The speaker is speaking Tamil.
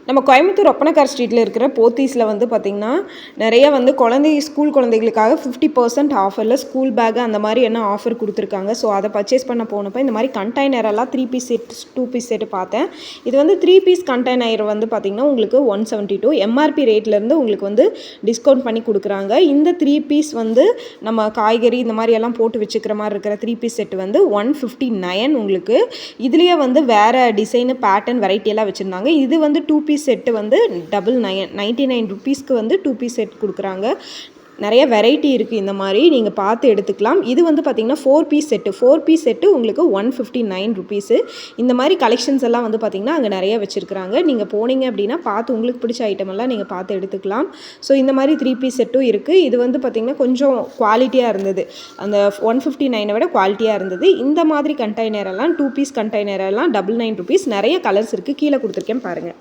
நம்ம கோயம்புத்தூர் ஒப்பனக்கார் ஸ்ட்ரீட்டில் இருக்கிற போத்தீஸில் வந்து பார்த்திங்கன்னா நிறைய வந்து ஸ்கூல் குழந்தைகளுக்காக 50% ஆஃபரில் ஸ்கூல் பேக்கு அந்த மாதிரி என்ன ஆஃபர் கொடுத்துருக்காங்க. ஸோ அதை பர்ச்சேஸ் பண்ண போனப்போ இந்த மாதிரி கண்டெய்னரெல்லாம் 3 பீஸ் செட் 2 பீஸ் செட்டு பார்த்தேன். இது வந்து 3 பீஸ் கண்டெய்னர் வந்து பார்த்திங்கன்னா உங்களுக்கு 172 எம்ஆர்பி ரேட்லேருந்து உங்களுக்கு வந்து டிஸ்கவுண்ட் பண்ணி கொடுக்குறாங்க. இந்த 3 பீஸ் வந்து நம்ம காய்கறி இந்த மாதிரி எல்லாம் போட்டு வச்சுக்கிற மாதிரி இருக்கிற 3 பீஸ் செட்டு வந்து 159 உங்களுக்கு. இதுலேயே வந்து வேறு டிசைனு பேட்டர்ன் வெரைட்டி எல்லாம் வச்சுருந்தாங்க. இது வந்து 2 பீஸ் செட்டு வந்து 99 ருபீஸ்க்கு வந்து 2 பீஸ் செட் கொடுக்குறாங்க. நிறைய வெரைட்டி இருக்குது. இந்த மாதிரி நீங்கள் பார்த்து எடுத்துக்கலாம். இது வந்து பார்த்திங்கன்னா 4 பீஸ் செட்டு உங்களுக்கு 159 ருபீஸு. இந்த மாதிரி கலெக்ஷன்ஸ் எல்லாம் வந்து பார்த்திங்கன்னா அங்கே நிறைய வச்சுருக்குறாங்க. நீங்கள் போனீங்க அப்படின்னா பார்த்து உங்களுக்கு பிடிச்ச ஐட்டம் எல்லாம் நீங்கள் பார்த்து எடுத்துக்கலாம். ஸோ இந்த மாதிரி 3 பீஸ் செட்டும் இருக்குது. இது வந்து பார்த்திங்கன்னா கொஞ்சம் குவாலிட்டியாக இருந்தது. அந்த 159 விட குவாலிட்டியாக இருந்தது. இந்த மாதிரி கண்டெய்னர் எல்லாம் 2 பீஸ் கண்டெய்னர் எல்லாம் 99 ருபீஸ். நிறைய கலர்ஸ் இருக்குது. கீழே கொடுத்துருக்கேன் பாருங்கள்.